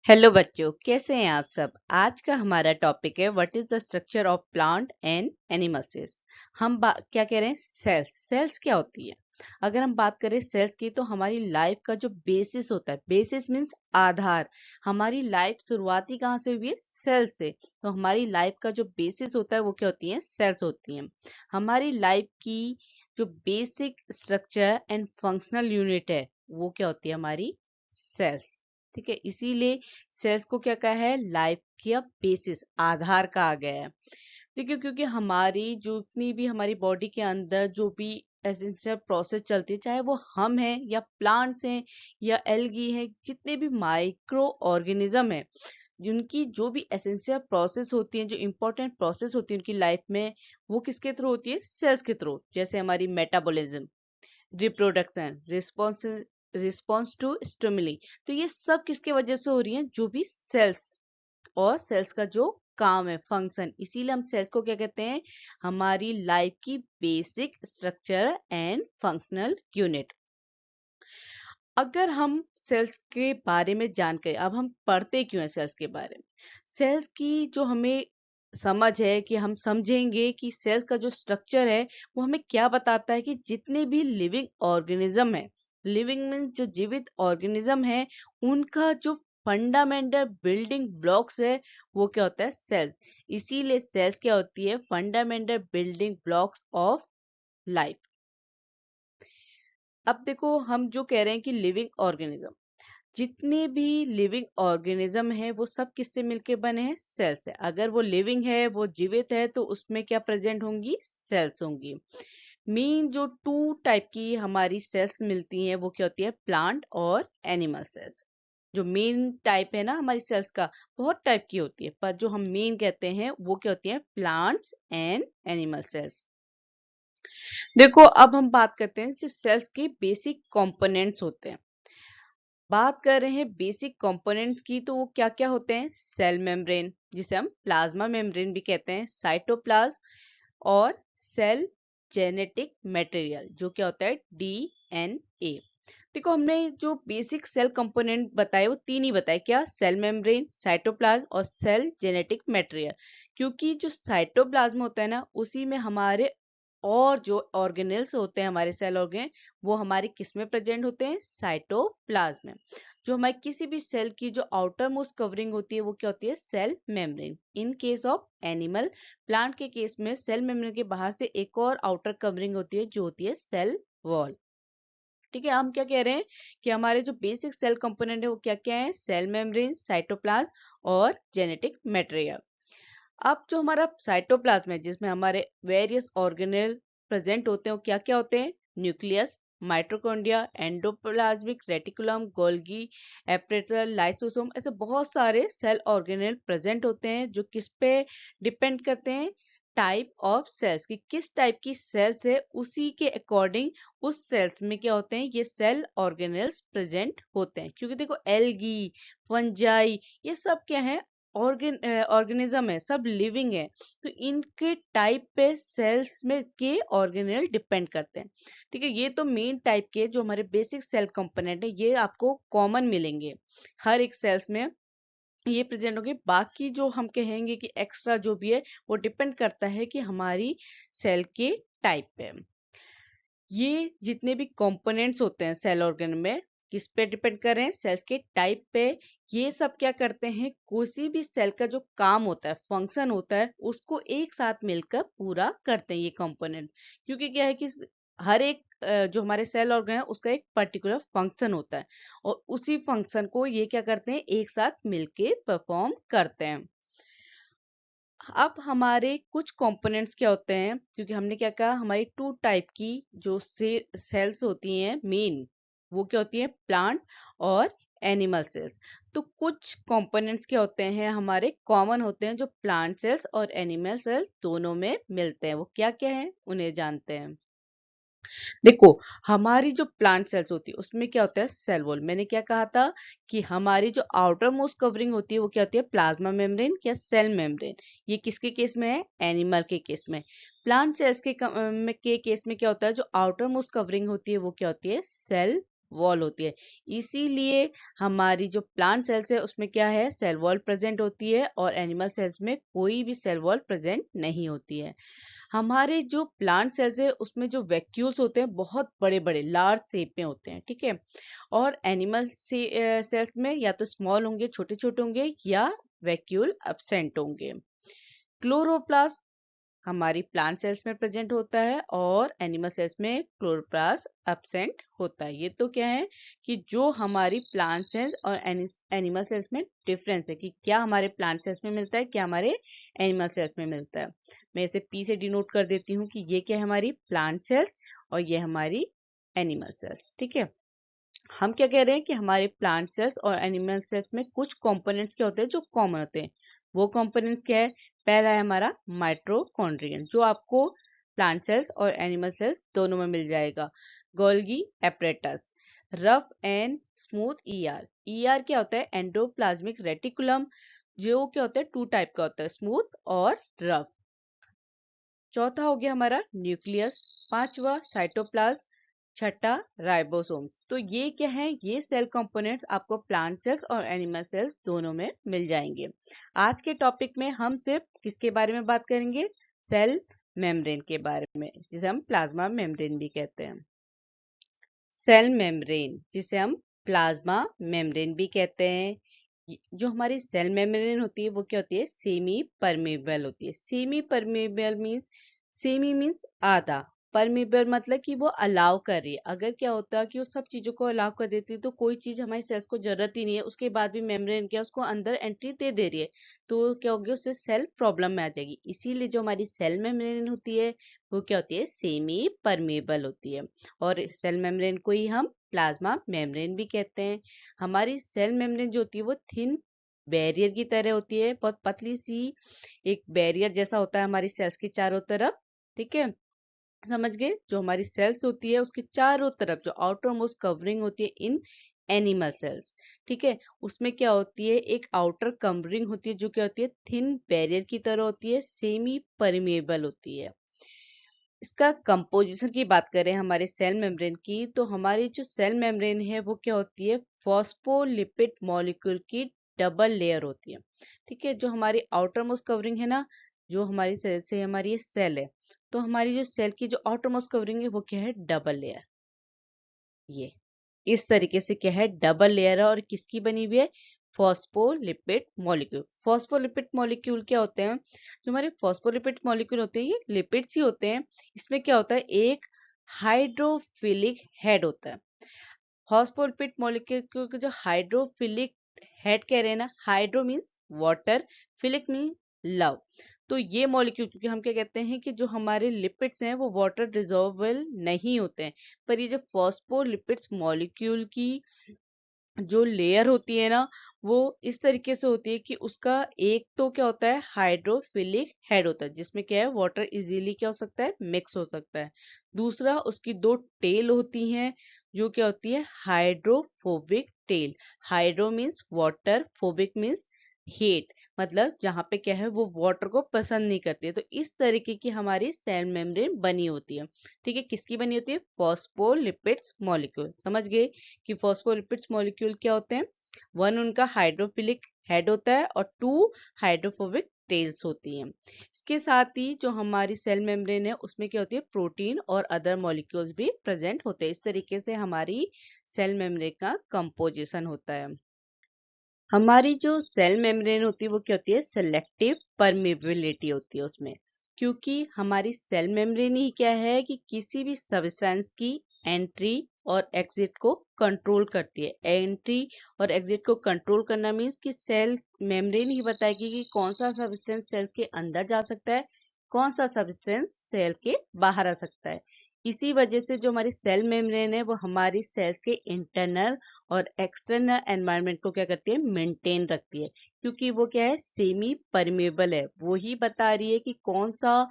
Hello बच्चों, कैसे हैं आप सब। आज का हमारा टॉपिक है what is the structure of plant and animal cells. क्या कह रहे हैं, सेल्स क्या होती है। अगर हम बात करें सेल्स की तो हमारी लाइफ का जो बेसिस होता है, बेसिस मीन्स आधार। हमारी लाइफ शुरुआती कहाँ से हुई है, सेल से। तो हमारी लाइफ का जो बेसिस होता है वो क्या होती है, सेल्स होती हैं। हमारी लाइफ की जो basic structure and functional unit है वो क्या होती है, हमारी सेल्स। ठीक है, इसीलिए सेल्स को क्या कहा है, लाइफ का बेसिस, आधार कहा गया है। ठीक है, क्योंकि हमारी जितनी भी हमारी बॉडी के अंदर जो भी एसेंशियल प्रोसेस चलती है, चाहे वो हम हैं या प्लांट्स हैं या एल्गी है, जितने भी माइक्रो ऑर्गेनिज्म है, जिनकी जो भी एसेंशियल प्रोसेस होती है, जो इंपॉर्टेंट प्रोसेस होती है उनकी लाइफ में, वो किसके थ्रू होती है, सेल्स के थ्रू। जैसे हमारी metabolism, reproduction, response to stimuli, तो ये सब किसके वजह से हो रही है, जो भी सेल्स और सेल्स का जो काम है, फंक्शन। इसीलिए हम सेल्स को क्या कहते हैं, हमारी लाइफ की basic structure and functional unit. अगर हम सेल्स के बारे में जानकर, अब हम पढ़ते क्यों हैं सेल्स के बारे में, सेल्स की जो हमें समझ है कि हम समझेंगे कि सेल्स का जो स्ट्रक्चर है वो हमें क्या बताता है कि जितने भी लिविंग ऑर्गेनिज्म है, लिविंग मीन्स जो जीवित ऑर्गेनिज्म है, उनका जो फंडामेंटल बिल्डिंग ब्लॉक्स है वो क्या होता है, सेल्स। इसीलिए सेल्स क्या होती है, fundamental building blocks of life. अब देखो, हम जो कह रहे हैं कि लिविंग ऑर्गेनिज्म, जितने भी लिविंग ऑर्गेनिज्म है वो सब किससे मिलके बने हैं, सेल से। अगर वो लिविंग है, वो जीवित है, तो उसमें क्या प्रेजेंट होंगी, सेल्स होंगी। मेन जो टू टाइप की हमारी सेल्स मिलती हैं वो क्या होती है, प्लांट और एनिमल सेल्स। जो मेन टाइप है ना हमारी सेल्स का, बहुत टाइप की होती है, पर जो हम मेन कहते हैं वो क्या होती है, प्लांट्स एंड एनिमल सेल्स। देखो, अब हम बात करते हैं जो सेल्स के बेसिक कंपोनेंट्स होते हैं। बात कर रहे हैं बेसिक कंपोनेंट्स की, तो वो क्या क्या होते हैं, सेल मेम्ब्रेन, जिसे हम प्लाज्मा मेम्ब्रेन भी कहते हैं, साइटोप्लाज्म, और सेल जेनेटिक मटेरियल जो क्या होता है, डीएनए। देखो, हमने जो बेसिक सेल कंपोनेंट बताए वो तीन ही बताए, क्या, सेल मेम्ब्रेन, साइटोप्लाज्म और सेल जेनेटिक मटेरियल। क्योंकि जो साइटोप्लाज्म होता है ना, उसी में हमारे और जो ऑर्गेनेल्स होते हैं, हमारे सेल ऑर्गेन, वो हमारे किस में प्रेजेंट होते हैं, साइटोप्लाज्म में। जो हमारी किसी भी सेल की जो आउटर मोस्ट कवरिंग होती है वो क्या होती है, cell membrane. In case of animal, plant के केस में सेल मेम्ब्रेन के बाहर से एक और आउटर कवरिंग होती है जो होती है सेल वॉल। ठीक है, हम क्या कह रहे हैं कि हमारे जो बेसिक सेल कंपोनेंट है वो क्या क्या है, सेल मेम्ब्रेन, साइटोप्लाज्म और जेनेटिक मटेरियल। अब जो हमारा साइटोप्लाज्म है, जिसमें हमारे वेरियस ऑर्गेनेल प्रेजेंट होते हैं, वो क्या क्या होते हैं, nucleus, mitochondria, endoplasmic reticulum, Golgi apparatus, lysosome, ऐसे बहुत सारे सेल ऑर्गेनेल प्रेजेंट होते हैं, जो किस पे डिपेंड करते हैं, टाइप ऑफ सेल्स की, किस टाइप की सेल्स है उसी के अकॉर्डिंग उस सेल्स में क्या होते हैं, ये सेल ऑर्गेनेल्स प्रेजेंट होते हैं। क्योंकि देखो, एल्गी, फंजाई, ये सब क्या है, ऑर्गेनिज्म है, सब लिविंग है। तो इनके टाइप पे सेल्स में के ऑर्गेनेल डिपेंड करते हैं। ठीक है, ये तो मेन टाइप के जो हमारे बेसिक सेल कंपोनेंट है, ये आपको कॉमन मिलेंगे हर एक सेल्स में, ये प्रेजेंट होंगे। बाकी जो हम कहेंगे कि एक्स्ट्रा जो भी है वो डिपेंड करता है कि हमारी सेल के टाइप पे। ये जितने भी कंपोनेंट्स होते हैं सेल ऑर्गन में, किस पे डिपेंड कर रहे हैं, सेल्स के टाइप पे। ये सब क्या करते हैं, किसी भी सेल का जो काम होता है, फंक्शन होता है, उसको एक साथ मिलकर पूरा करते हैं ये कंपोनेंट। क्योंकि क्या है कि हर एक जो हमारे सेल ऑर्गन है उसका एक पर्टिकुलर फंक्शन होता है, और उसी फंक्शन को ये क्या करते हैं, एक साथ मिलके परफॉर्म करते हैं। अब हमारे कुछ कंपोनेंट्स क्या होते हैं, क्योंकि हमने क्या कहा, हमारी टू टाइप की जो सेल्स होती हैं मेन, वो क्या होती है, प्लांट और एनिमल सेल्स। तो कुछ कंपोनेंट्स क्या होते हैं, हमारे कॉमन होते हैं, जो प्लांट सेल्स और एनिमल सेल्स दोनों में मिलते हैं। वो क्या क्या है, उन्हें जानते हैं। देखो, हमारी जो प्लांट सेल्स होती है उसमें क्या होता है, सेल वॉल। मैंने क्या कहा था कि हमारी जो आउटर मोस्ट कवरिंग होती है वो क्या होती है, प्लाज्मा मेम्ब्रेन या सेल मेम्ब्रेन। ये किसके केस में है, एनिमल के केस में। प्लांट सेल्स के केस में क्या होता है, जो आउटर मोस्ट कवरिंग होती है वो क्या होती है, सेल वॉल होती है। इसीलिए हमारी जो प्लांट सेल्स है उसमें क्या है, सेल वॉल प्रेजेंट होती है, और एनिमल सेल्स में कोई भी सेल वॉल प्रेजेंट नहीं होती है। हमारे जो प्लांट सेल्स है उसमें जो वैक्यूल्स होते हैं बहुत बड़े बड़े लार्ज शेप में होते हैं, ठीक है। और एनिमल सेल्स में या तो स्मॉल होंगे, छोटे छोटे होंगे, या वैक्यूल एब्सेंट होंगे। क्लोरोप्लास्ट हमारी प्लांट सेल्स में प्रेजेंट होता है और एनिमल सेल्स में क्लोरोप्लास्ट एब्सेंट होता है। ये तो क्या है कि जो हमारी प्लांट सेल्स और एनिमल सेल्स में डिफरेंस है, कि क्या हमारे प्लांट सेल्स में मिलता है, क्या हमारे एनिमल सेल्स में मिलता है। मैं इसे पी से डिनोट कर देती हूँ कि ये क्या है, हमारी प्लांट सेल्स, और ये हमारी एनिमल सेल्स, ठीक है। हम क्या कह रहे हैं कि हमारे प्लांट सेल्स और एनिमल सेल्स में कुछ कंपोनेंट्स क्या होते हैं जो कॉमन होते हैं। वो कंपोनेंट्स क्या है, पहला है हमारा माइटोकॉन्ड्रियन, जो आपको प्लांट सेल्स और एनिमल सेल्स दोनों में मिल जाएगा। Golgi apparatus, rough and smooth ER. ER क्या होता है, एंडोप्लाज्मिक रेटिकुलम, जो क्या होता है टू टाइप का होता है, स्मूथ और रफ। चौथा हो गया हमारा न्यूक्लियस, पांचवा साइटोप्लाज्म, छठा राइबोसोम्स। तो ये क्या है, ये सेल कंपोनेंट्स आपको प्लांट सेल्स और एनिमल सेल्स दोनों में मिल जाएंगे। आज के टॉपिक में हम सिर्फ किसके बारे में बात करेंगे, सेल मेम्ब्रेन के बारे में, जिसे हम प्लाज्मा मेम्ब्रेन भी कहते हैं। सेल मेम्ब्रेन, जिसे हम प्लाज्मा मेम्ब्रेन भी कहते हैं, जो हमारी सेल मेम्ब्रेन होती है वो क्या होती है, सेमी परमेबल होती है। Semi permeable means, semi means आधा, परमेबल मतलब कि वो अलाउ कर रही है। अगर क्या होता है कि वो सब चीजों को अलाउ कर देती है तो कोई चीज हमारी सेल्स को जरूरत ही नहीं है, उसके बाद भी मेम्ब्रेन क्या उसको अंदर एंट्री दे दे रही है, तो क्या होगी, उससे सेल प्रॉब्लम में आ जाएगी। इसीलिए जो हमारी सेल मेम्ब्रेन होती है वो क्या होती है, सेमी परमेबल होती है। और सेल मेम्ब्रेन को ही हम प्लाज्मा मेम्ब्रेन भी कहते हैं। हमारी सेल मेम्ब्रेन जो होती है वो थिन बैरियर की तरह होती है, बहुत पतली सी एक बैरियर जैसा होता है हमारी सेल्स के चारों तरफ, ठीक है। समझ गए, जो हमारी सेल्स होती है उसके चारों तरफ जो आउटर मोस्ट कवरिंग होती है इन एनिमल सेल्स, ठीक है, उसमें क्या होती है, एक आउटर कवरिंग होती है जो क्या होती है, थिन बैरियर की तरह होती है, सेमी परमेबल होती है। इसका कंपोजिशन की बात करें हमारे सेल मेम्ब्रेन की, तो हमारी जो सेल मेम्ब्रेन है वो क्या होती है, फॉस्फोलिपिड मॉलिक्यूल की डबल लेयर होती है, ठीक है। जो हमारी आउटर मोस्ट कवरिंग है ना, जो हमारी सेल से हमारी ये सेल है, तो हमारी जो सेल की जो आउटर मोस्ट कवरिंग है वो क्या है, डबल लेयर। ये इस तरीके से क्या है, डबल लेयर है, और किसकी बनी हुई है, फॉस्फोलिपिड मॉलिक्यूल। फॉस्फोलिपिड मॉलिक्यूल क्या होते हैं, जो हमारे फॉस्फोलिपिड मॉलिक्यूल होते हैं ये लिपिड्स ही होते हैं। इसमें क्या होता है, एक हाइड्रोफिलिक हेड होता है। फॉस्फोलिपिड मॉलिक्यूल के जो हाइड्रोफिलिक हेड कह रहे हैं ना, hydro means water, philic mean love. तो ये मॉलिक्यूल, क्योंकि हम क्या कहते हैं कि जो हमारे लिपिड्स हैं वो वाटर डिजॉल्वेबल नहीं होते हैं, पर ये जो फॉस्फोलिपिड्स मॉलिक्यूल की जो लेयर होती है ना, वो इस तरीके से होती है कि उसका एक तो क्या होता है, हाइड्रोफिलिक हेड होता है, जिसमें क्या है, वाटर इजीली क्या हो सकता है, मिक्स हो सकता है। दूसरा, उसकी दो टेल होती हैं, जो क्या होती है, hydrophobic tell. Hydro means water, phobic means hate, मतलब जहाँ पे क्या है वो वाटर को पसंद नहीं करती है। तो इस तरीके की हमारी सेल मेम्ब्रेन बनी होती है, ठीक है। किसकी बनी होती है, फॉस्फोलिपिड्स मॉलिक्यूल। समझ गए कि फॉस्फोलिपिड्स मॉलिक्यूल क्या होते हैं, वन उनका हाइड्रोफिलिक हेड होता है और टू हाइड्रोफोबिक टेल्स होती हैं। इसके साथ ही जो हमारी सेल मेम्ब्रेन है उसमें क्या होती है, प्रोटीन और अदर मॉलिक्यूल्स भी प्रेजेंट होते हैं। इस तरीके से हमारी सेल मेम्ब्रेन का कंपोजिशन होता है। हमारी जो सेल मेम्ब्रेन होती है वो क्या होती है, सेलेक्टिव परमेबिलिटी होती है उसमें, क्योंकि हमारी सेल मेम्ब्रेन ही क्या है कि किसी भी सब्सटेंस की एंट्री और एग्जिट को कंट्रोल करती है। एंट्री और एग्जिट को कंट्रोल करना मीन्स कि सेल मेम्ब्रेन ही बताएगी कि कौन सा सब्सटेंस सेल के अंदर जा सकता है, कौन सा सब्सटेंस सेल के बाहर आ सकता है। इसी वजह से जो हमारी सेल मेम्ब्रेन है वो हमारी सेल्स के इंटरनल और एक्सटर्नल एनवायरनमेंट को क्या करती है, मेंटेन रखती है, क्योंकि वो क्या है, सेमी परमेबल है। वो ही बता रही है कि कौन सा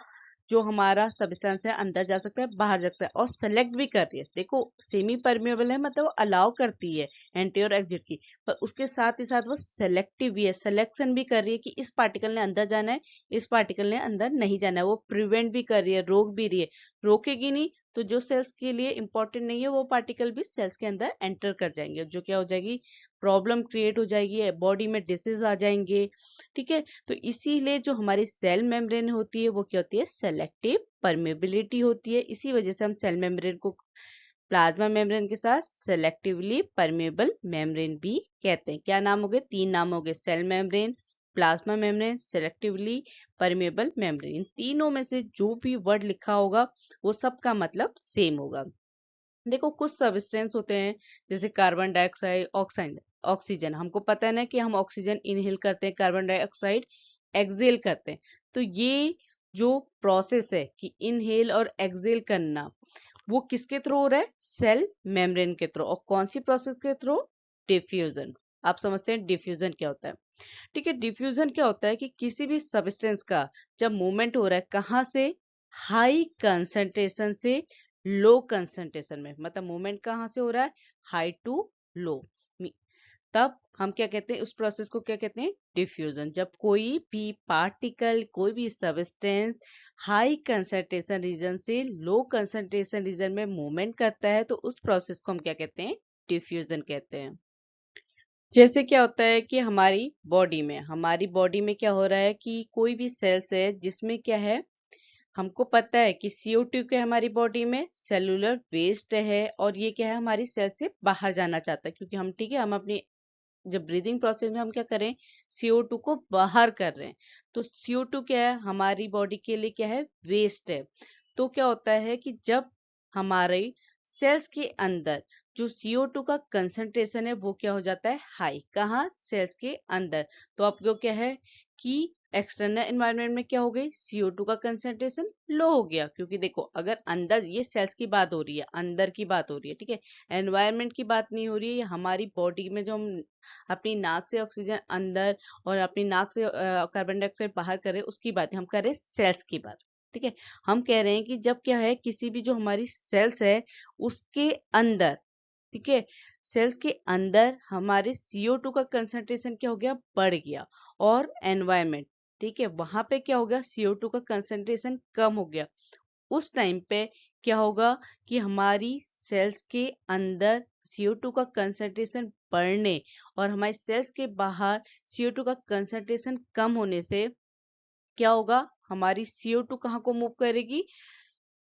जो हमारा सब्सटेंस है अंदर जा सकता है, बाहर जा सकता है, और सेलेक्ट भी कर रही है। देखो, सेमी परमेबल है मतलब वो अलाउ करती है एंट्री और एग्जिट की, पर उसके साथ ही साथ वो सेलेक्टिव भी है, सिलेक्शन भी कर रही है कि इस पार्टिकल ने अंदर जाना है, इस पार्टिकल ने अंदर नहीं जाना है। वो प्रिवेंट भी कर रही है, रोक भी रही है। रोकेगी नहीं तो जो सेल्स के लिए इंपॉर्टेंट नहीं है वो पार्टिकल भी सेल्स के अंदर एंटर कर जाएंगे, जो क्या हो जाएगी, प्रॉब्लम क्रिएट हो जाएगी, बॉडी में डिसीज आ जाएंगे। ठीक है, तो इसीलिए जो हमारी सेल मेम्ब्रेन होती है वो क्या होती है, सेलेक्टिव परमेबिलिटी होती है। इसी वजह से हम सेल मेम्ब्रेन को प्लाज्मा मेम्ब्रेन के साथ सेलेक्टिवली परमेबल मेम्ब्रेन भी कहते हैं। क्या नाम हो गए, 3 नाम हो गए, cell membrane, plasma membrane, selectively permeable membrane. इन तीनों में से जो भी वर्ड लिखा होगा वो सबका मतलब सेम होगा। देखो कुछ सब्सटेंस होते हैं जैसे कार्बन डाइऑक्साइड, ऑक्साइड, ऑक्सीजन, हमको पता है ना कि हम ऑक्सीजन इनहेल करते हैं, कार्बन डाइऑक्साइड एक्सेल करते हैं। तो ये जो प्रोसेस है कि इनहेल और एक्सेल करना, वो किसके थ्रू हो रहा है, सेल मेम्ब्रेन के थ्रू। और कौन सी प्रोसेस के थ्रू, डिफ्यूजन। आप समझते हैं डिफ्यूजन क्या होता है। ठीक है, डिफ्यूजन क्या होता है कि किसी भी सब्सटेंस का जब मूवमेंट हो रहा है, कहाँ से, हाई कंसंट्रेशन से लो कंसंट्रेशन में, मतलब मूवमेंट कहाँ से हो रहा है, हाई टू लो, तब हम क्या कहते हैं, उस प्रोसेस को क्या कहते हैं, डिफ्यूजन। जब कोई भी पार्टिकल, कोई भी सब्सटेंस हाई कंसंट्रेशन रीजन से लो कंसंट्रेशन रीजन में मूवमेंट करता है, तो उस प्रोसेस को हम क्या कहते हैं, डिफ्यूजन कहते हैं। जैसे क्या होता है कि हमारी बॉडी में क्या हो रहा है कि कोई भी सेल्स है जिसमें क्या है, हमको पता है कि CO2 क्या है हमारी बॉडी में, सेलुलर वेस्ट है, और ये क्या है, हमारी सेल से बाहर जाना चाहता है, क्योंकि हम, ठीक है, हम अपनी जब ब्रीदिंग प्रोसेस में हम क्या करें, CO2 को बाहर कर रहे हैं। तो CO2 क्या है, हमारी बॉडी के लिए क्या है, वेस्ट है। तो क्या होता है कि जब हमारे सेल्स के अंदर जो CO2 का कंसंट्रेशन है वो क्या हो जाता है, हाई, कहाँ, सेल्स के अंदर। तो आपको क्या है कि एक्सटर्नल एनवायरनमेंट में क्या हो गई, CO2 का कंसंट्रेशन लो हो गया, क्योंकि देखो अगर अंदर, ये सेल्स की बात हो रही है, अंदर की बात हो रही है, ठीक है, एनवायरनमेंट की बात नहीं हो रही है। ये हमारी बॉडी में जो हम अपनी नाक से ऑक्सीजन अंदर और अपनी नाक से कार्बन डाइऑक्साइड बाहर कर रहे हैं, उसकी बात है, हम कर रहे हैं सेल्स की बात। ठीक है, हम कह रहे हैं कि जब क्या है, किसी भी जो हमारी सेल्स है उसके अंदर, ठीक है, सेल्स के अंदर हमारे CO2 का कंसंट्रेशन क्या हो गया, बढ़ गया, और एनवायरमेंट, ठीक है, वहां पे क्या हो गया, CO2 का कंसंट्रेशन कम हो गया। उस टाइम पे क्या होगा कि हमारी सेल्स के अंदर CO2 का कंसंट्रेशन बढ़ने और हमारी सेल्स के बाहर CO2 का कंसंट्रेशन कम होने से क्या होगा, हमारी CO2 कहाँ को मूव करेगी,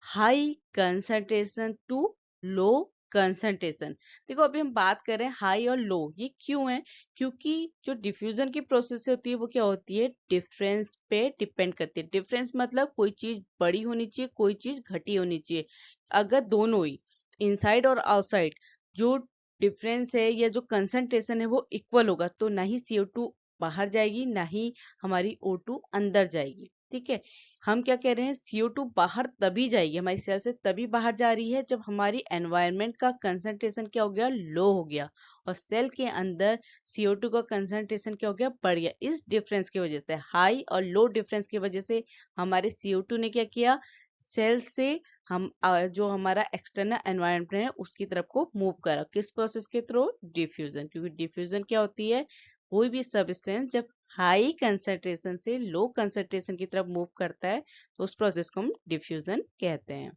high concentration to low concentration. देखो अभी हम बात कर रहे हैं हाई और लो, ये क्यों है, क्योंकि जो डिफ्यूजन की प्रोसेस होती है वो क्या होती है, डिफरेंस पे डिपेंड करती है। डिफरेंस मतलब कोई चीज बड़ी होनी चाहिए, कोई चीज घटी होनी चाहिए। अगर दोनों ही, इनसाइड और आउटसाइड, जो डिफरेंस है या जो कंसंट्रेशन है वो इक्वल होगा, तो ना ही CO2 बाहर जाएगी, ना ही हमारी O2 अंदर जाएगी। ठीक है, हम क्या कह रहे हैं, CO2 बाहर तभी जाएगी, हमारी सेल से तभी बाहर जा रही है जब हमारी एनवायरनमेंट का कंसंट्रेशन क्या हो गया, लो हो गया, और सेल के अंदर CO2 का कंसंट्रेशन क्या हो गया, बढ़ गया। इस डिफरेंस की वजह से, हाई और लो डिफरेंस की वजह से हमारे CO2 ने क्या किया, सेल से हम जो हमारा एक्सटर्नल एनवायरनमेंट है उसकी तरफ को मूव करा, किस प्रोसेस के थ्रू, डिफ्यूजन। क्योंकि डिफ्यूजन क्या होती है, कोई भी सब्सटेंस जब हाई कंसंट्रेशन से लो कंसंट्रेशन की तरफ मूव करता है तो उस प्रोसेस को हम डिफ्यूजन कहते हैं।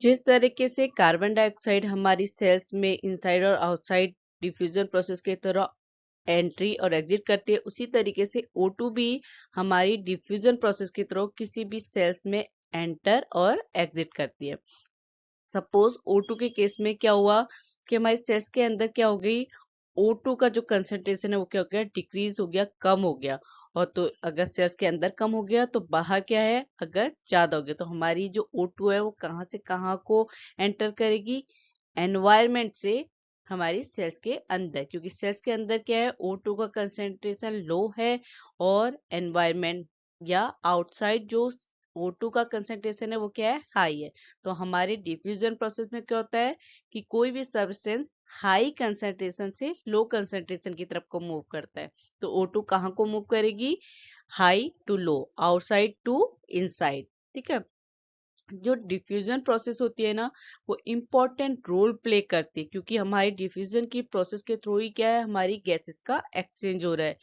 जिस तरीके से कार्बन डाइऑक्साइड हमारी सेल्स में इनसाइड और आउटसाइड डिफ्यूजन प्रोसेस के तरह एंट्री और एग्जिट करती है, उसी तरीके से O2 भी हमारी डिफ्यूजन प्रोसेस के थ्रू किसी भी सेल्स में एंटर और एग्जिट करती है। सपोज O2 के केस में क्या हुआ कि हमारे सेल्स के अंदर क्या हो गई, O2 का जो कंसंट्रेशन है वो क्या हो गया, डिक्रीज हो गया, कम हो गया। और तो अगर सेल्स के अंदर कम हो गया तो बाहर क्या है, अगर ज्यादा हो गया तो हमारी जो O2 है वो कहाँ से कहाँ को एंटर करेगी, एनवायरमेंट से हमारी सेल्स के अंदर, क्योंकि सेल्स के अंदर क्या है, O2 का कंसंट्रेशन लो है, और एनवायरमेंट या आउटसाइड जो O2 का कंसंट्रेशन है वो क्या है, हाई है। तो हमारे डिफ्यूजन प्रोसेस में क्या होता है कि कोई भी सब्सटेंस हाई कंसंट्रेशन से लो कंसंट्रेशन की तरफ को मूव करता है, तो O2 कहाँ को मूव करेगी, high to low, outside to inside. ठीक है, जो डिफ्यूजन प्रोसेस होती है ना वो इम्पोर्टेंट रोल प्ले करती है, क्योंकि हमारी डिफ्यूजन की प्रोसेस के थ्रू ही क्या है, हमारी गैसेस का एक्सचेंज हो रहा है।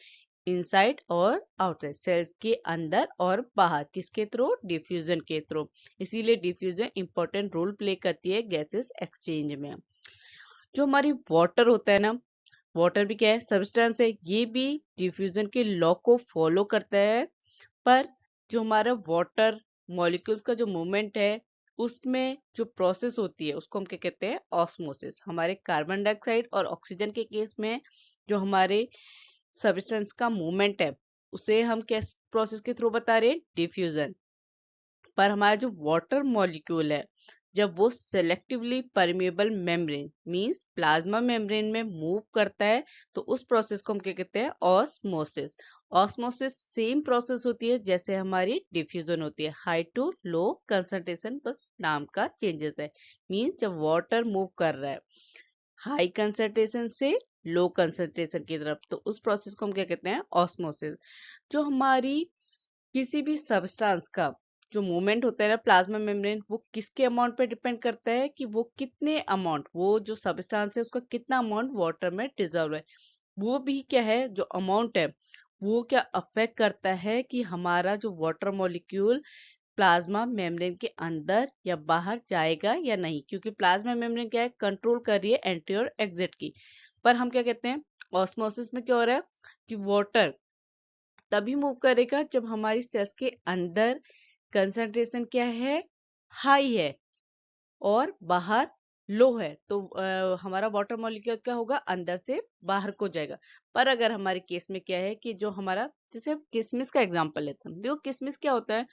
इनसाइड और आउटसाइड, सेल्स के अंदर और बाहर, किसके थ्रू? डिफ्यूजन के थ्रू। इसीलिए डिफ्यूजन इंपॉर्टेंट रोल प्ले करती है गैसेस एक्सचेंज में। जो हमारी वाटर होता है ना, वाटर भी क्या है? सब्सटेंस है, ये भी डिफ्यूजन के लॉ को फॉलो करता है। पर जो हमारा वाटर मॉलिक्यूल्स का जो मूवमेंट है, उसमें जो प्रोसेस होती है उसको हम क्या कहते हैं? ऑस्मोसिस। हमारे कार्बन डाइऑक्साइड और ऑक्सीजन के केस में जो हमारे सब्सटेंस का मूवमेंट है, उसे हम किस प्रोसेस के थ्रू बता रहे हैं? डिफ्यूजन। पर हमारा जो वाटर मॉलिक्यूल है, जब वो selectively permeable membrane means plasma membrane में मूव करता है, तो उस प्रोसेस को हम क्या कहते हैं? ऑस्मोसिस। ऑस्मोसिस सेम प्रोसेस होती है जैसे हमारी डिफ्यूजन होती है, हाई टू लो कंसंट्रेशन, बस नाम का चेंजेस है। मींस जब वाटर मूव कर रहा है हाई कंसंट्रेशन से लो कंसंट्रेशन की तरफ, तो उस प्रोसेस को हम क्या कहते हैं? ऑस्मोसिस। जो हमारी किसी भी सब्सटेंस का जो मूवमेंट होता है ना प्लाज्मा मेम्ब्रेन, वो किसके अमाउंट पे डिपेंड करता है? कि वो कितने अमाउंट, वो जो सब्सटेंस है उसका कितना अमाउंट वाटर में डिजॉल्व है। वो भी क्या है, जो अमाउंट है वो क्या अफेक्ट करता है कि हमारा जो वाटर मॉलिक्यूल प्लाज्मा मेम्ब्रेन के अंदर या बाहर जाएगा या नहीं, क्योंकि प्लाज्मा मेम्ब्रेन क्या है? कंट्रोल कर रही है एंट्री और एग्जिट की। पर हम क्या कहते हैं? ऑस्मोसिस में क्या हो रहा है कि वाटर तभी मूव करेगा जब हमारी सेल्स के अंदर कंसंट्रेशन क्या है? हाई है, और बाहर लो है, तो हमारा वाटर मॉलिक्यूल क्या होगा? अंदर से बाहर को जाएगा। पर अगर हमारे केस में क्या है कि जो हमारा, जैसे किशमिश का एग्जांपल लेते हैं, देखो किशमिश क्या होता है?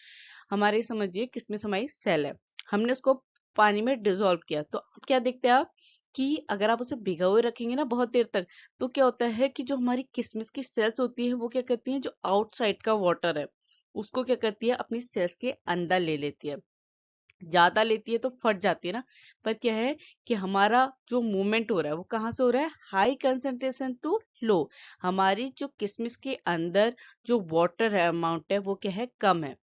हमारे समझिए किशमिश हमारी सेल है, हमने उसको पानी में डिसॉल्व किया, तो अब क्या देखते हैं आप कि अगर आप उसे भिगा हुए रखेंगे ना बहुत देर तक, तो क्या होता है कि जो हमारी किशमिश की सेल्स होती है वो क्या करती हैं? जो आउटसाइड का वाटर है उसको क्या करती है? अपनी सेल्स के अंदर ले लेती है। ज्यादा लेती है तो फट जाती है ना। पर क्या है कि हमारा जो मूवमेंट हो रहा है वो कहाँ से हो रहा है? हाई कंसंट्रेशन टू लो। हमारी जो किशमिश के अंदर जो वाटर है अमाउंट है वो क्या है? कम है।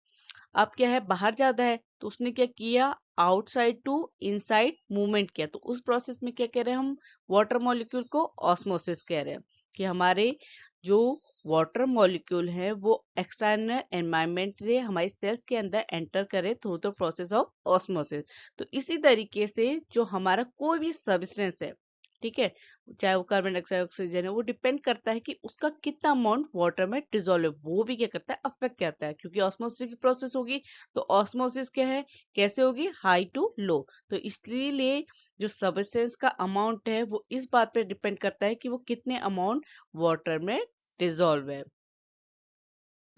अब क्या है? बाहर ज्यादा है, तो उसने क्या किया? आउटसाइड टू इनसाइड मूवमेंट किया। तो उस प्रोसेस में क्या कह रहे हैं हम? वाटर मॉलिक्यूल को ऑस्मोसिस कह रहे हैं, कि हमारे जो वाटर मॉलिक्यूल है वो एक्सटर्नल एनवायरनमेंट से हमारी सेल्स के अंदर एंटर करे through the process of osmosis. तो इसी तरीके से जो हमारा कोई भी सब्सटेंस है, ठीक है, चाहे वो कार्बन डाइऑक्साइड ऑक्सीजन है, वो डिपेंड करता है कि उसका कितना अमाउंट वाटर में डिजोल्व है, वो भी क्या करता है? अफेक्ट करता है, क्योंकि ऑस्मोसिस की प्रोसेस होगी। तो ऑस्मोसिस क्या है? कैसे होगी? High to low. तो इसलिए जो सब्सटेंस का अमाउंट है वो इस बात पे डिपेंड करता है कि वो कितने अमाउंट वाटर में डिजोल्व है।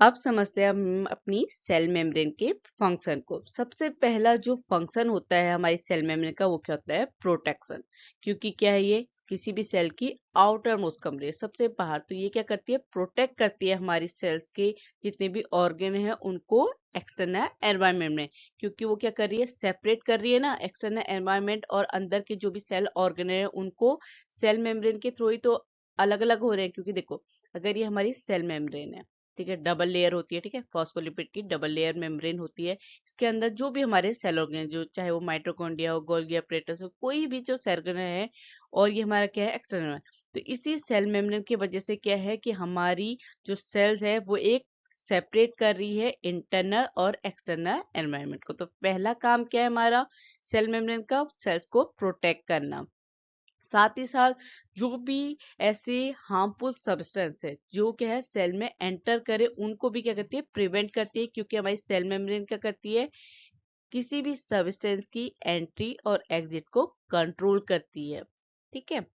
अब समझते हैं हम अपनी सेल मेम्ब्रेन के फंक्शन को। सबसे पहला जो फंक्शन होता है हमारी सेल मेम्ब्रेन का, वो क्या होता है? प्रोटेक्शन। क्योंकि क्या है, ये किसी भी सेल की आउटर मोस्ट कवरेज, सबसे बाहर, तो ये क्या करती है? प्रोटेक्ट करती है हमारी सेल्स के जितने भी ऑर्गन हैं उनको एक्सटर्नल एनवायरनमेंट में। क्योंकि वो क्या कर रही है? सेपरेट कर रही है ना एक्सटर्नल एनवायरनमेंट और अंदर के जो भी सेल ऑर्गन है उनको सेल मेम्ब्रेन के थ्रू ही तो अलग अलग हो रहे हैं। क्योंकि देखो, अगर ये हमारी सेल मेम्ब्रेन है, ठीक है, डबल लेयर होती है, ठीक है, फॉस्फोलिपिड की डबल लेयर मेम्ब्रेन होती है। इसके अंदर जो भी हमारे सेल ऑर्गन जो चाहे वो माइटोकॉन्ड्रिया हो, गोल्गी apparatus हो, कोई भी जो सेल ऑर्गन है, और ये हमारा क्या है? एक्सटर्नल है। तो इसी सेल मेम्ब्रेन की वजह से क्या है कि हमारी जो सेल्स है वो एक सेपरेट कर रही है इंटरनल और एक्सटर्नल एनवायरनमेंट को। तो पहला काम क्या है हमारा सेल मेम्ब्रेन का? सेल्स को प्रोटेक्ट करना। साथ ही साथ जो भी ऐसे हार्मफुल सब्सटेंस है जो क्या है सेल में एंटर करे, उनको भी क्या करती है? प्रिवेंट करती है। क्योंकि हमारी सेल मेम्ब्रेन क्या करती है? किसी भी सब्सटेंस की एंट्री और एग्जिट को कंट्रोल करती है। ठीक है।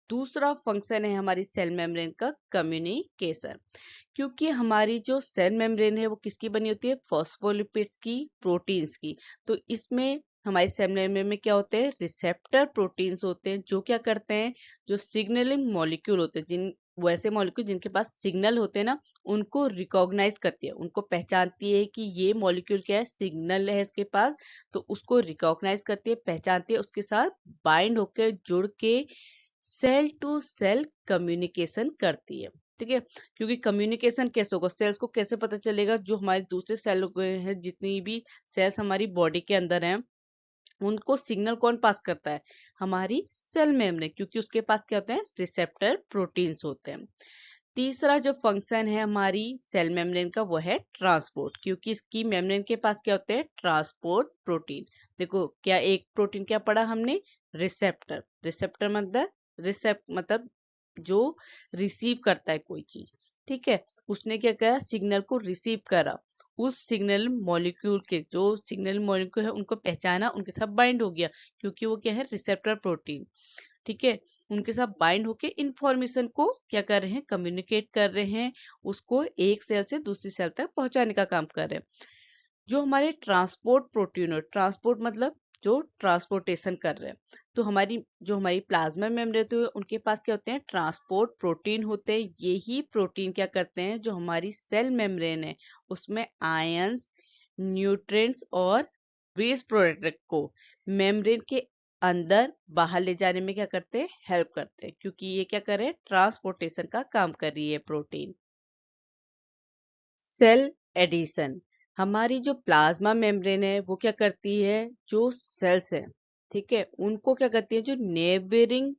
दूसरा फंक्शन है हमारी सेल मेम्ब्रेन का, कम्युनिकेशन। क्योंकि हमारी जो सेल मेम्ब्रेन है वो किसकी बनी होती है? फॉस्फोलिपिड्स की, प्रोटीन्स की। तो इसमें हमारी सेल मेम्ब्रेन में क्या होते हैं? रिसेप्टर प्रोटीन्स होते हैं, जो क्या करते हैं? जो सिग्नलिंग मॉलिक्यूल होते हैं, जिन वैसे मॉलिक्यूल जिनके पास सिग्नल होते हैं ना, उनको रिकॉग्नाइज करती है, उनको पहचानती है कि ये मॉलिक्यूल क्या है? सिग्नल है इसके पास। तो उसको रिकॉग्नाइज करती है, पहचानती है, उसके साथ बाइंड होकर जुड़ के सेल टू सेल कम्युनिकेशन करती है। ठीक है। क्योंकि कम्युनिकेशन कैसे होगा? सेल्स को कैसे पता चलेगा? जो हमारे दूसरे सेल हैं, जितनी भी सेल्स हमारी बॉडी के अंदर हैं, उनको सिग्नल कौन पास करता है? हमारी सेल मेम्ब्रेन, क्योंकि उसके पास क्या होते हैं? रिसेप्टर प्रोटीन्स होते हैं। तीसरा जो फंक्शन है हमारी सेल मेम्ब्रेन का वो है ट्रांसपोर्ट, क्योंकि इसकी मेम्ब्रेन के पास क्या होते हैं, ट्रांसपोर्ट प्रोटीन। देखो क्या एक प्रोटीन क्या पढ़ा हमने, रिसेप्टर। रिसेप्टर मतलब जो रिसीव करता है कोई चीज, ठीक है। उसने क्या करा, सिग्नल को रिसीव करा, उस सिग्नल मॉलिक्यूल के जो सिग्नल मॉलिक्यूल है उनको पहचाना, उनके साथ बाइंड हो गया, क्योंकि वो क्या है, रिसेप्टर प्रोटीन, ठीक है। उनके साथ बाइंड होके इंफॉर्मेशन को क्या कर रहे हैं, कम्युनिकेट कर रहे हैं, उसको एक सेल से दूसरी सेल तक पहुंचाने का काम कर रहे हैं। जो हमारे ट्रांसपोर्ट प्रोटीन है, ट्रांसपोर्ट मतलब जो ट्रांसपोर्टेशन कर रहे हैं, तो हमारी प्लाज्मा मेम्ब्रेन होती है उनके पास क्या होते हैं, ट्रांसपोर्ट प्रोटीन होते हैं। यही प्रोटीन क्या करते हैं, जो हमारी सेल मेम्ब्रेन है उसमें आयंस, न्यूट्रिएंट्स और वेस्ट प्रोडक्ट को मेम्ब्रेन के अंदर बाहर ले जाने में क्या करते हैं, हेल्प करते हैं, क्योंकि ये क्या कर रहे हैं, ट्रांसपोर्टेशन का काम कर रही है प्रोटीन। सेल एडिशन, हमारी जो प्लाज्मा मेम्ब्रेन है वो क्या करती है, जो सेल्स है, ठीक है, उनको क्या करती है, जो नेबरिंग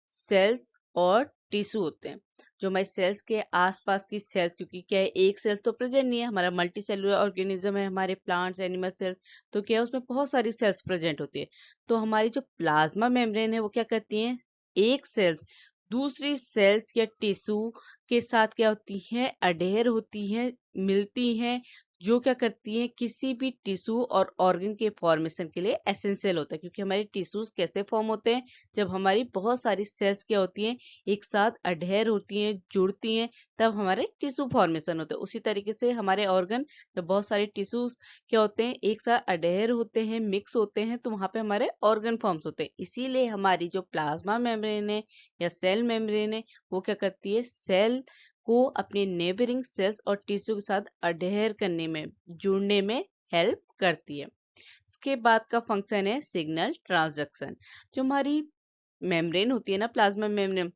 सेल्स और टिश्यू होते हैं, जो हमारे सेल्स के आसपास की सेल्स, क्योंकि क्या है, एक सेल्स तो प्रेजेंट नहीं है, हमारा मल्टी सेलुलर ऑर्गेनिज्म है, हमारे प्लांट्स, एनिमल सेल्स, तो क्या है, उसमें बहुत सारी सेल्स प्रेजेंट होती है। तो हमारी जो प्लाज्मा मेम्ब्रेन है वो क्या करती है, एक सेल्स दूसरी सेल्स या टिश्यू के साथ क्या होती हैं, अडेयर होती हैं, मिलती हैं, जो क्या करती हैं, किसी भी टिश्यू और ऑर्गन के फॉर्मेशन के लिए एसेंशियल होता है। क्योंकि हमारे टिश्यूज कैसे फॉर्म होते हैं, जब हमारी बहुत सारी सेल्स क्या होती हैं, एक साथ अडेयर होती हैं, जुड़ती हैं, तब हमारे टिश्यू फॉर्मेशन होते हैं। उसी तरीके से हमारे ऑर्गन, जब बहुत सारे टिश्यूज क्या होते हैं, एक साथ अडेयर होते हैं, मिक्स होते हैं, तो वहां पे हमारे ऑर्गन फॉर्म्स होते हैं। इसीलिए हमारी जो प्लाज्मा मेम्ब्रेन है या सेल मेम्ब्रेन है वो क्या करती है, सेल को अपने नेबरिंग सेल्स और टिश्यू के साथ अडेयर करने में, जुड़ने में हेल्प करती है। इसके बाद का फंक्शन है सिग्नल ट्रांसडक्शन। जो हमारी मेम्ब्रेन होती है ना, प्लाज्मा मेम्ब्रेन,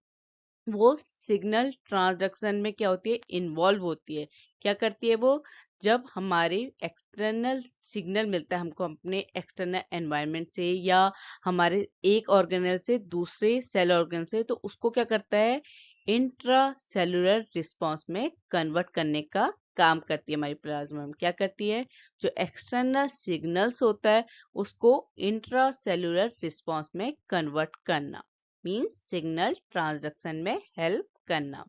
वो सिग्नल ट्रांसडक्शन में क्या होती है, इन्वॉल्व होती है। क्या करती है वो, जब हमारे एक्सटर्नल सिग्नल मिलता है हमको अपने एक्सटर्नल एनवायरनमेंट से या हमारे एक ऑर्गेनल से दूसरे सेल ऑर्गन से, तो उसको क्या करता है, इंट्रा सेलुलर रिस्पॉन्स में कन्वर्ट करने का काम करती है। हमारी प्लाज्मा में क्या करती है, जो एक्सटर्नल सिग्नल्स होता है उसको इंट्रा सेलुलर रिस्पॉन्स में कन्वर्ट करना, मीन्स सिग्नल ट्रांसडक्शन में हेल्प करना।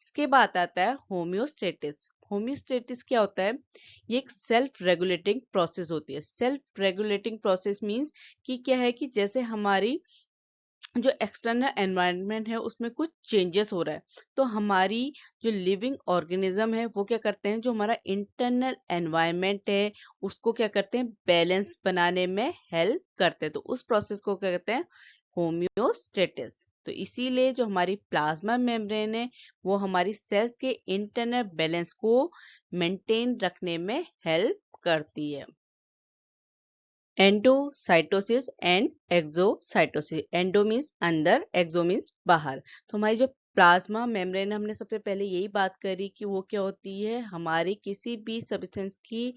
इसके बाद आता है होम्योस्टेटिस। होम्योस्टेटिस क्या होता है, ये एक सेल्फ रेगुलेटिंग प्रोसेस होती है। सेल्फ रेगुलेटिंग प्रोसेस मीन्स कि क्या है, कि जैसे हमारी जो एक्सटर्नल एनवायरनमेंट है उसमें कुछ चेंजेस हो रहा है, तो हमारी जो लिविंग ऑर्गेनिज्म है वो क्या करते हैं, जो हमारा इंटरनल एनवायरनमेंट है उसको क्या करते हैं, बैलेंस बनाने में हेल्प करते हैं। तो उस प्रोसेस को क्या कहते हैं, होम्योस्टेटिस। तो इसीलिए जो हमारी प्लाज्मा मेम्ब्रेन है वो हमारी सेल्स के इंटरनल बैलेंस को मेंटेन रखने में हेल्प करती है। Endocytosis and exocytosis. Endo means अंदर, एक्सो मीन्स बाहर। तो हमारी जो प्लाज्मा मेम्ब्रेन, हमने सबसे पहले यही बात करी कि वो क्या होती है, हमारी किसी भी सब्सटेंस की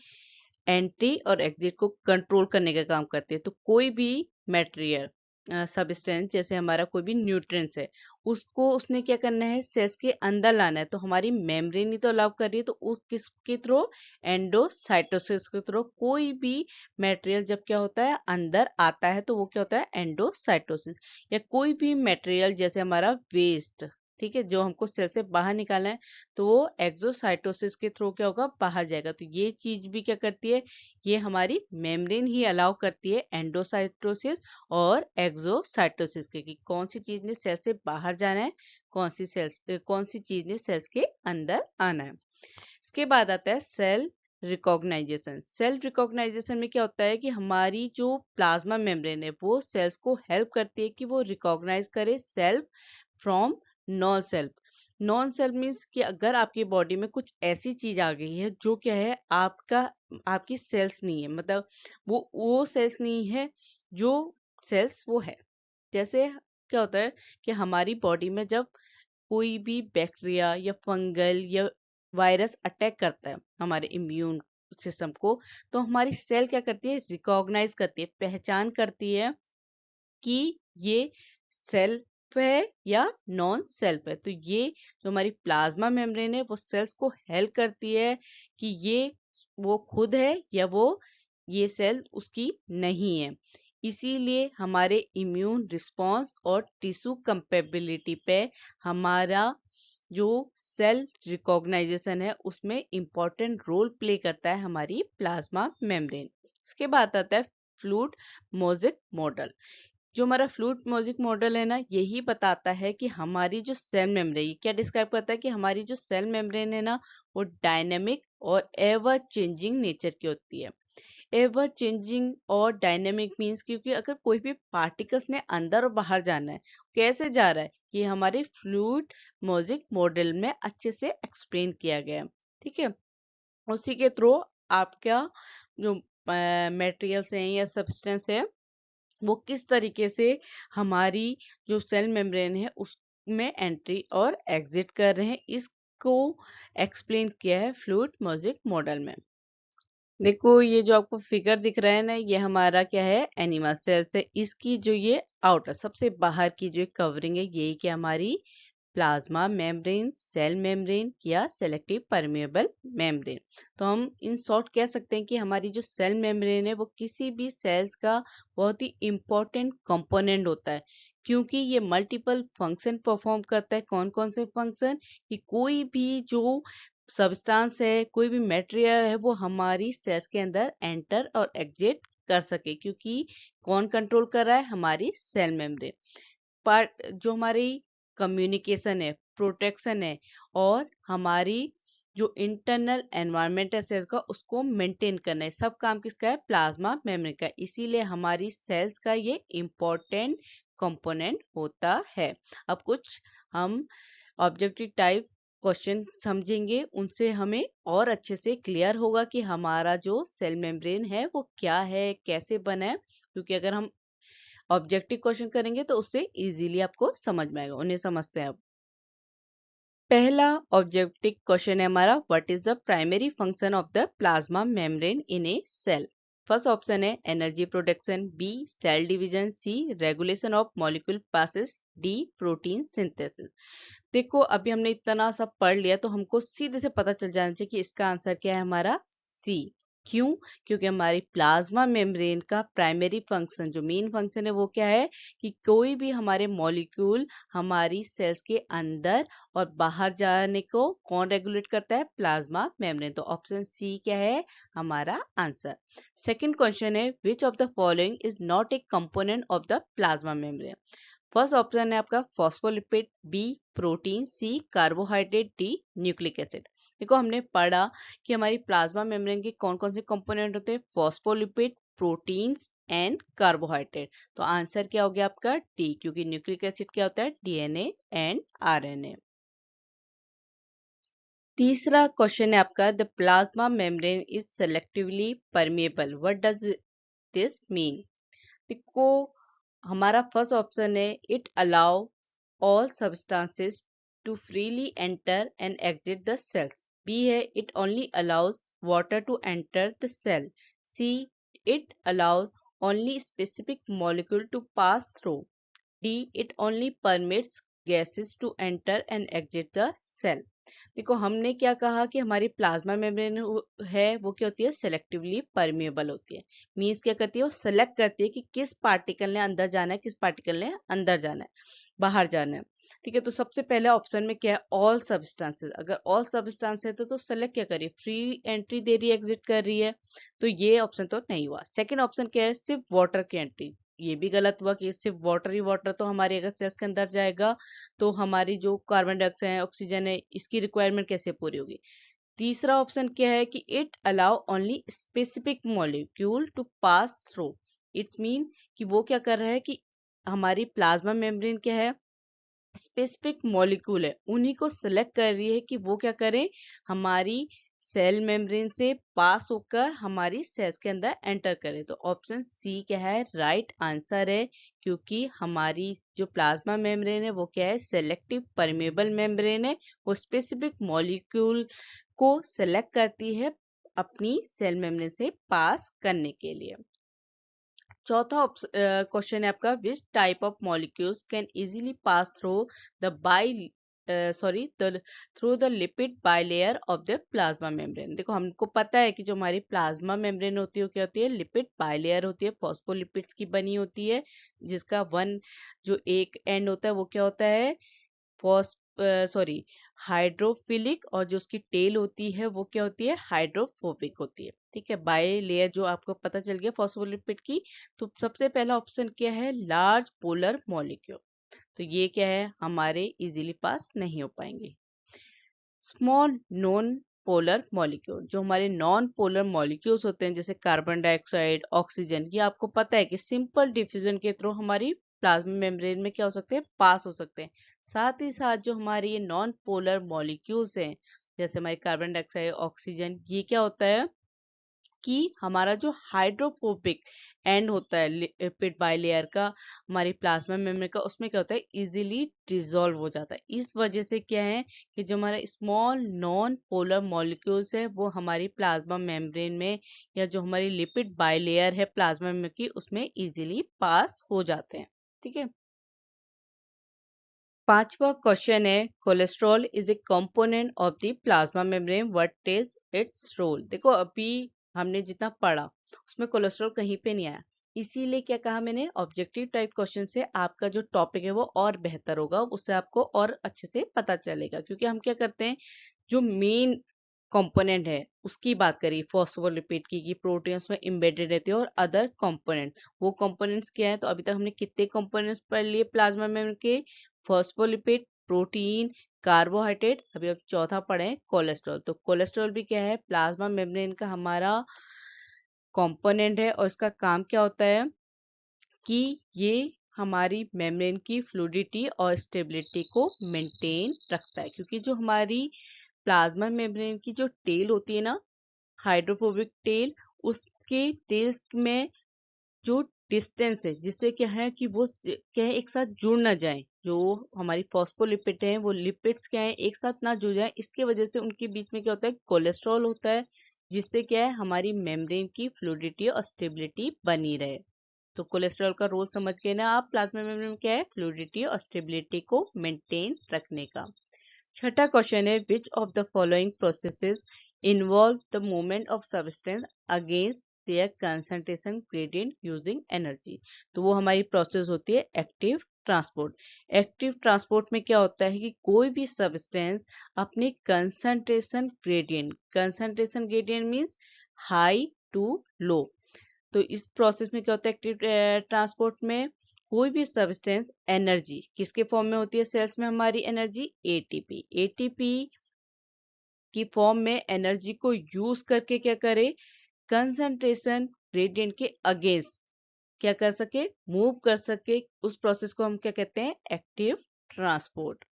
एंट्री और एग्जिट को कंट्रोल करने का काम करती है। तो कोई भी मटेरियल, सब्सटेंस, जैसे हमारा कोई भी न्यूट्रिएंट्स है, उसको उसने क्या करना है, सेल्स के अंदर लाना है, तो हमारी मेम्ब्रेन ही तो अलाउ कर रही है। तो वो किसके थ्रू, एंडोसाइटोसिस के थ्रू। कोई भी मटेरियल जब क्या होता है, अंदर आता है, तो वो क्या होता है, एंडोसाइटोसिस। या कोई भी मटेरियल जैसे हमारा वेस्ट, ठीक है, जो हमको सेल से बाहर निकालना है, तो वो एक्सोसाइटोसिस के थ्रू क्या होगा, बाहर जाएगा। तो ये चीज भी क्या करती है, ये हमारी मेम्ब्रेन ही अलाउ करती है एंडोसाइटोसिस और एक्सोसाइटोसिस के, कि कौन सी चीज ने सेल से बाहर जाना है, कौन सी चीज ने सेल्स के अंदर आना है। इसके बाद आता है सेल रिकॉग्नाइजेशन। सेल रिकॉग्नाइजेशन में क्या होता है, कि हमारी जो प्लाज्मा मेम्ब्रेन है वो सेल्स को हेल्प करती है कि वो रिकॉग्नाइज करे self from non self. Non self means कि अगर आपकी बॉडी में कुछ ऐसी चीज आ गई है जो क्या है, आपकी सेल्स नहीं है, मतलब वो सेल्स नहीं है जो सेल्स वो है। जैसे क्या होता है, कि हमारी बॉडी में जब कोई भी बैक्टीरिया या फंगल या वायरस अटैक करता है हमारे इम्यून सिस्टम को, तो हमारी सेल क्या करती है, रिकॉग्नाइज करती है, पहचान करती है कि ये सेल है या नॉन सेल्फ है। तो ये जो हमारी प्लाज्मा मेम्ब्रेन है वो सेल्स को हेल्प करती है कि ये वो खुद है या वो ये सेल उसकी नहीं है। इसीलिए हमारे इम्यून रिस्पॉन्स और टिश्यू कंपेबिलिटी पे हमारा जो सेल रिकॉग्नाइजेशन है उसमें इम्पोर्टेंट रोल प्ले करता है हमारी प्लाज्मा मेम्ब्रेन। इसके बाद आता है फ्लूइड मोज़ेक मॉडल। जो हमारा फ्लूइड मोज़ेक मॉडल है ना, यही बताता है कि हमारी जो सेल मेम्ब्रेन, ये क्या डिस्क्राइब करता है कि हमारी जो सेल मेम्ब्रेन है ना वो डायनेमिक और एवर चेंजिंग नेचर की होती है। एवर चेंजिंग और डायनेमिक मीन्स क्योंकि अगर कोई भी पार्टिकल्स ने अंदर और बाहर जाना है, कैसे जा रहा है, ये हमारे फ्लूइड मोज़ेक मॉडल में अच्छे से एक्सप्लेन किया गया है। ठीक है, उसी के थ्रू आपका जो मटेरियल्स हैं या सब्सटेंस है वो किस तरीके से हमारी जो सेल मेम्ब्रेन है उसमें एंट्री और एग्जिट कर रहे हैं, इसको एक्सप्लेन किया है फ्लूइड मोज़ेक मॉडल में। देखो ये जो आपको फिगर दिख रहा है ना, ये हमारा क्या है, एनिमल सेल्स है। इसकी जो ये आउटर सबसे बाहर की जो कवरिंग है यही क्या हमारी प्लाज्मा मेम्ब्रेन, सेल मेम्ब्रेन या सेलेक्टिव परमेबल मेम्ब्रेन। तो हम इन शॉर्ट कह सकते हैं कि हमारी जो सेल मेम्ब्रेन है वो किसी भी सेल्स का बहुत ही इम्पोर्टेंट कंपोनेंट होता है, क्योंकि ये मल्टीपल फंक्शन परफॉर्म करता है। कौन कौन से फंक्शन, कि कोई भी जो सब्सटेंस है, कोई भी मटेरियल है वो हमारी सेल्स के अंदर एंटर और एग्जिट कर सके, क्योंकि कौन कंट्रोल कर रहा है, हमारी सेल मेम्ब्रेन। पार्ट जो हमारी कम्युनिकेशन है, प्रोटेक्शन है और हमारी जो इंटरनल एनवायरनमेंट है सेल का उसको मेंटेन करना है, सब काम किसका है, प्लाज्मा मेम्ब्रेन का। इसीलिए हमारी सेल्स का ये इम्पोर्टेंट कंपोनेंट होता है। अब कुछ हम ऑब्जेक्टिव टाइप क्वेश्चन समझेंगे, उनसे हमें और अच्छे से क्लियर होगा कि हमारा जो सेल मेम्ब्रेन है वो क्या है, कैसे बना है। क्योंकि अगर हम ऑब्जेक्टिव क्वेश्चन करेंगे तो उससे इजीली आपको समझ में आएगा। उन्हें समझते हैं अब। पहला ऑब्जेक्टिव क्वेश्चन है हमारा, what is the primary function of the plasma membrane in a cell. First option है energy production, B cell division, C regulation of molecule process, D protein synthesis. देखो अभी हमने इतना सब पढ़ लिया तो हमको सीधे से पता चल जाना चाहिए कि इसका आंसर क्या है, हमारा सी। क्यों? क्योंकि हमारी प्लाज्मा मेम्ब्रेन का प्राइमरी फंक्शन, जो मेन फंक्शन है वो क्या है, कि कोई भी हमारे मॉलिक्यूल हमारी सेल्स के अंदर और बाहर जाने को कौन रेगुलेट करता है, प्लाज्मा मेम्ब्रेन। तो ऑप्शन सी क्या है हमारा आंसर। सेकंड क्वेश्चन है, which of the following is not a component of the plasma membrane. First option है आपका फॉस्फोलिपिड, बी प्रोटीन, सी कार्बोहाइड्रेट, डी न्यूक्लिक एसिड। देखो हमने पढ़ा कि हमारी प्लाज्मा मेम्ब्रेन के कौन कौन से कंपोनेंट होते हैं, फॉस्फोलिपिड, प्रोटीन्स एंड कार्बोहाइड्रेट। तो आंसर क्या हो गया आपका डी, क्योंकि न्यूक्लिक एसिड क्या होता है, डीएनए एंड आरएनए। तीसरा क्वेश्चन है आपका, the plasma membrane is selectively permeable, what does this mean. देखो हमारा फर्स्ट ऑप्शन है, it allow all substances to freely enter and exit the cells. B है, it only allows water to enter the cell. C, it allows only specific molecule to pass through. D, it only permits gases to enter and exit the cell. देखो हमने क्या कहा कि हमारी plasma membrane है वो क्या होती है, सेलेक्टिवली परमेबल होती है। मीन्स क्या करती है, वो सेलेक्ट करती है कि किस पार्टिकल ने अंदर जाना है, किस पार्टिकल ने अंदर जाना है, बाहर जाना है। ठीक है, तो सबसे पहले ऑप्शन में क्या है, ऑल सब्सटेंसेस। अगर ऑल सब्सटेंस है तो सेलेक्ट क्या करिए, फ्री एंट्री दे रही है, एग्जिट कर रही है, तो ये ऑप्शन तो नहीं हुआ। सेकंड ऑप्शन क्या है, सिर्फ वाटर की एंट्री, ये भी गलत हुआ कि सिर्फ वाटर ही वाटर तो हमारे अगर सेल्स के अंदर जाएगा तो हमारी जो कार्बन डाइऑक्साइड है, ऑक्सीजन है, इसकी रिक्वायरमेंट कैसे पूरी होगी। तीसरा ऑप्शन क्या है कि it allow only specific molecule to pass through. It's mean कि वो क्या कर रहा है कि हमारी प्लाज्मा मेम्ब्रेन क्या है, स्पेसिफिक मॉलिक्यूल है, उन्हीं को सिलेक्ट कर रही है कि वो क्या करें, हमारी सेल मेम्ब्रेन से पास होकर हमारी सेल्स के अंदर एंटर करें। तो ऑप्शन सी क्या है, राइट आंसर है, क्योंकि हमारी जो प्लाज्मा मेम्ब्रेन है वो क्या है, सेलेक्टिव परमेबल मेम्ब्रेन है। वो स्पेसिफिक मॉलिक्यूल को सेलेक्ट करती है अपनी सेल मेम्ब्रेन से पास करने के लिए। चौथा क्वेश्चन है आपका, which type of molecules can easily pass through the through the lipid bilayer of the plasma membrane. देखो हमको पता है कि जो हमारी प्लाज्मा मेम्ब्रेन होती है वो क्या होती है, लिपिड बाइलेयर होती है, फॉस्फोलिपिड्स की बनी होती है, जिसका जो एक एंड होता है वो क्या होता है, फॉस सॉरी हाइड्रोफिलिक, और जो उसकी टेल होती है वो क्या होती है, हाइड्रोफोबिक होती है। ठीक है, बाय लेयर जो आपको पता चल गया फॉस्फोलिपिड की। तो सबसे पहला ऑप्शन क्या है, लार्ज पोलर मॉलिक्यूल। तो ये क्या है, हमारे इजीली पास नहीं हो पाएंगे। स्मॉल नॉन पोलर मॉलिक्यूल, जो हमारे नॉन पोलर मॉलिक्यूल्स होते हैं जैसे कार्बन डाइऑक्साइड, ऑक्सीजन, ये आपको पता है कि सिंपल डिफ्यूजन के थ्रू हमारी प्लाज्मा मेम्ब्रेन में क्या हो सकते हैं, पास हो सकते हैं। साथ ही साथ जो हमारे ये नॉन पोलर मॉलिक्यूल्स हैं जैसे हमारे कार्बन डाइऑक्साइड, ऑक्सीजन, ये क्या होता है कि हमारा जो हाइड्रोफोबिक एंड होता है लिपिड बाइलेयर का, हमारी प्लाज्मा मेम्ब्रेन का, उसमें क्या होता है, इजीली डिसॉल्व हो जाता है। इस वजह से क्या है कि जो हमारा स्मॉल नॉन पोलर मॉलिक्यूल्स है वो हमारी प्लाज्मा मेम्ब्रेन में, या जो हमारी लिपिड बाइलेयर है प्लाज्मा मेम्ब्रेन की, उसमें इजीली पास हो जाते हैं। ठीक है, पांचवा क्वेश्चन है, cholesterol is a component of the plasma membrane, what is its role. देखो अभी हमने जितना पढ़ा उसमें कोलेस्ट्रॉल कहीं पे नहीं आया, इसीलिए क्या कहा मैंने, ऑब्जेक्टिव टाइप क्वेश्चन से आपका जो टॉपिक है वो और बेहतर होगा, उससे आपको और अच्छे से पता चलेगा। क्योंकि हम क्या करते हैं, जो मेन कंपोनेंट है उसकी बात करिए, फॉस्फोलिपिड की प्रोटीन्स में एम्बेडेड रहती है, और अदर कंपोनेंट, वो कंपोनेंट्स क्या है। तो अभी तक हमने कितने कंपोनेंट्स पढ़ लिए प्लाज्मा मेम्ब्रेन के, फॉस्फोलिपिड, प्रोटीन, कार्बोहाइड्रेट, अभी अब चौथा पढ़े कोलेस्ट्रॉल। तो कोलेस्ट्रॉल भी क्या है, प्लाज्मा मेम्ब्रेन का हमारा कंपोनेंट है, और इसका काम क्या होता है कि ये हमारी मेम्ब्रेन की फ्लूइडिटी और स्टेबिलिटी को मेंटेन रखता है। क्योंकि जो हमारी प्लाज्मा मेम्ब्रेन की जो टेल होती है ना, हाइड्रोफोबिक टेल, उसके टेल्स में जो डिस्टेंस है, जिससे क्या है कि वो क्या है, एक साथ जुड़ ना जाए, जो हमारी फॉस्फोलिपिड है वो लिपिड्स क्या है एक साथ ना जुड़ जाए, इसके वजह से उनके बीच में क्या होता है, कोलेस्ट्रॉल होता है, जिससे क्या है हमारी मेम्ब्रेन की फ्लूइडिटी और स्टेबिलिटी बनी रहे। तो कोलेस्ट्रॉल का रोल समझ गए ना आप, प्लाज्मा मेम्ब्रेन में क्या है, फ्लूइडिटी और स्टेबिलिटी को मेंटेन रखने का। छठा क्वेश्चन है, which of the following processes involve the movement of substance against their concentration gradient using energy. तो वो हमारी प्रोसेस होती है एक्टिव ट्रांसपोर्ट। एक्टिव ट्रांसपोर्ट में क्या होता है कि कोई भी सब्सटेंस अपने concentration gradient means high to low. तो इस प्रोसेस में क्या होता है, एक्टिव ट्रांसपोर्ट में कोई भी सब्सटेंस एनर्जी किसके फॉर्म में होती है, सेल्स में हमारी एनर्जी एटीपी, एटीपी की फॉर्म में एनर्जी को यूज करके क्या करे, कंसंट्रेशन ग्रेडियंट के अगेंस्ट क्या कर सके, मूव कर सके, उस प्रोसेस को हम क्या कहते हैं, एक्टिव ट्रांसपोर्ट।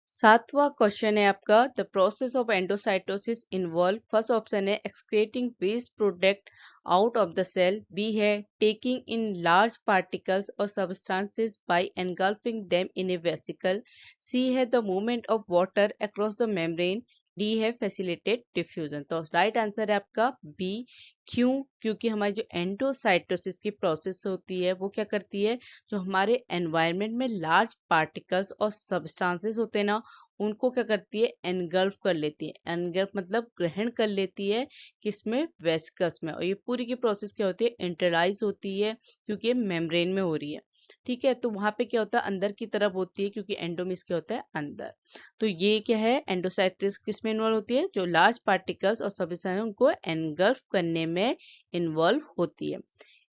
सातवां क्वेश्चन है आपका, the process of endocytosis involve, first option है excreting waste product out of the cell, B है टेकिंग इन लार्ज पार्टिकल्स और substances by engulfing them in a vesicle, C है the movement of water across the membrane, D है facilitate diffusion. तो right answer है आपका B. क्यों, क्योंकि हमारी जो एंडोसाइटोसिस की प्रोसेस होती है वो क्या करती है, जो हमारे एनवायरनमेंट में लार्ज पार्टिकल्स और सब्सटेंसेस होते हैं ना, उनको क्या करती है, एनगल्फ कर लेती है। एनगल्फ मतलब ग्रहण कर लेती है, किसमें, वेसिकल्स में। और ये पूरी की प्रोसेस क्या होती है, इंटरलाइज होती है, क्योंकि ये मेम्ब्रेन में हो रही है। ठीक है, तो वहां पे क्या होता है, अंदर की तरफ होती है, क्योंकि एंडोमिस क्या होता है, अंदर। तो ये क्या है, एंडोसाइट्रिस किस में इन्वॉल्व होती है, जो लार्ज पार्टिकल्स और सब्सटेंस उनको एनगल्फ करने में इन्वॉल्व होती है।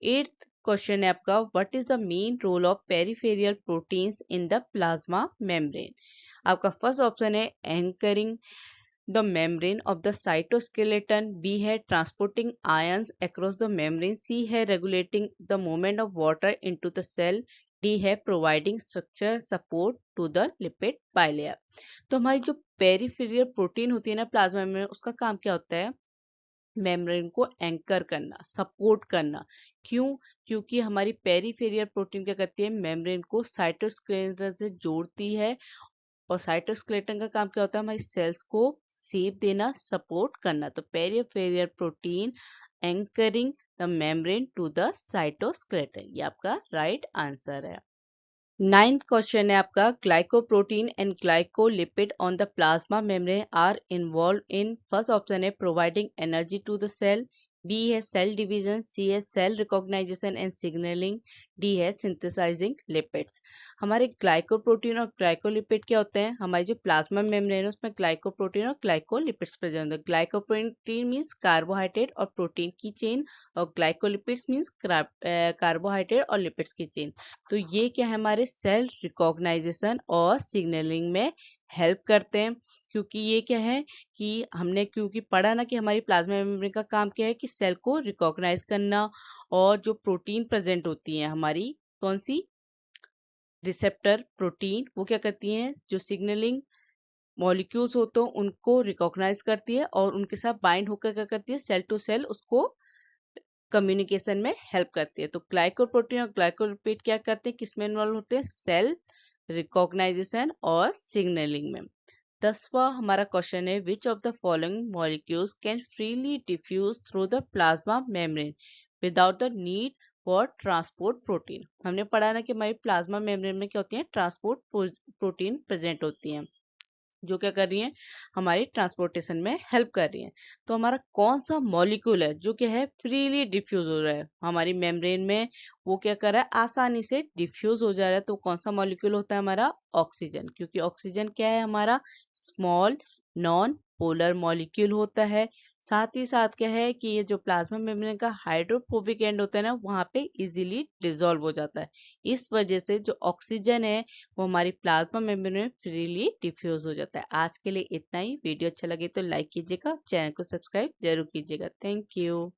एट्थ क्वेश्चन है आपका, what is the main role of peripheral proteins in the plasma membrane. आपका फर्स्ट ऑप्शन है anchoring the membrane of the cytoskeleton, B है transporting ions across the membrane, C है regulating the movement of water into the cell, D है providing structure support to the lipid bilayer. तो हमारी जो peripheral protein होती है ना plasma membrane, उसका काम क्या होता है, मेम्ब्रेन को एंकर करना, सपोर्ट करना। क्यों, क्योंकि हमारी पेरिफेरियल प्रोटीन क्या करती है, मेम्ब्रेन को साइटोस्केलेटन से जोड़ती है, और साइटोस्केलेटन का काम क्या होता है, हमारी सेल्स को शेप देना, सपोर्ट करना। तो peripheral protein anchoring the membrane to the cytoskeleton. ये आपका राइट आंसर है। 9th क्वेश्चन है आपका, glycoprotein and glycolipid on the plasma membrane are involve in, first option है providing energy to the cell, B है cell division, C है cell recognization and signalling, D है synthesizing lipids. हमारे glycoprotein और glycolipid क्या होते हैं, हमारी जो प्लाज्मा मेम्ब्रेन है उसमें ग्लाइकोप्रोटीन और ग्लाइकोलिपिड्स प्रेजेंट होते हैं। ग्लाइकोप्रोटीन मीन्स कार्बोहाइड्रेट और प्रोटीन की चेन, और ग्लाइकोलिपिड्स मीन्स कार्बोहाइड्रेट और लिपिड्स की चेन। तो ये क्या है, हमारे सेल रिकॉग्नाइजेशन और सिग्नलिंग में हेल्प करते हैं। क्योंकि ये क्या है कि हमने क्योंकि पढ़ा ना कि हमारी प्लाज्मा मेम्ब्रेन का काम क्या है कि सेल को रिकॉग्नाइज करना, और जो प्रोटीन प्रेजेंट होती है हमारी, कौन सी, रिसेप्टर प्रोटीन, वो क्या करती हैं, जो सिग्नलिंग मॉलिक्यूल्स होते हैं उनको रिकॉग्नाइज करती है और उनके साथ बाइंड होकर क्या करती है, सेल टू सेल उसको कम्युनिकेशन में हेल्प करती है। तो ग्लाइकोप्रोटीन और ग्लाइकोलिपिड क्या करते हैं, किसमें इन्वॉल्व होते हैं, सेल रिकॉग्नाइजेशन और सिग्नलिंग में। 10वां हमारा क्वेश्चन है, which of the following molecules can freely diffuse through the plasma membrane without the need for transport protein. हमने पढ़ा ना कि हमारी प्लाज्मा मेम्ब्रेन में क्या होती है, ट्रांसपोर्ट प्रोटीन प्रेजेंट होती हैं, जो क्या कर रही हैं, हमारी ट्रांसपोर्टेशन में हेल्प कर रही हैं। तो हमारा कौन सा मॉलिक्यूल है जो क्या है फ्रीली डिफ्यूज हो रहा है हमारी मेम्ब्रेन में, वो क्या कर रहा है, आसानी से डिफ्यूज हो जा रहा है। तो कौन सा मॉलिक्यूल होता है हमारा, ऑक्सीजन, क्योंकि ऑक्सीजन क्या है हमारा स्मॉल नॉन पोलर मॉलिक्यूल होता है। साथ ही साथ क्या है कि ये जो प्लाज्मा मेम्ब्रेन का हाइड्रोफोबिक एंड होता है ना, वहाँ पे इजीली डिसॉल्व हो जाता है। इस वजह से जो ऑक्सीजन है वो हमारी प्लाज्मा मेम्ब्रेन में फ्रीली डिफ्यूज हो जाता है। आज के लिए इतना ही। वीडियो अच्छा लगे तो लाइक कीजिएगा, चैनल को सब्सक्राइब जरूर कीजिएगा। Thank you.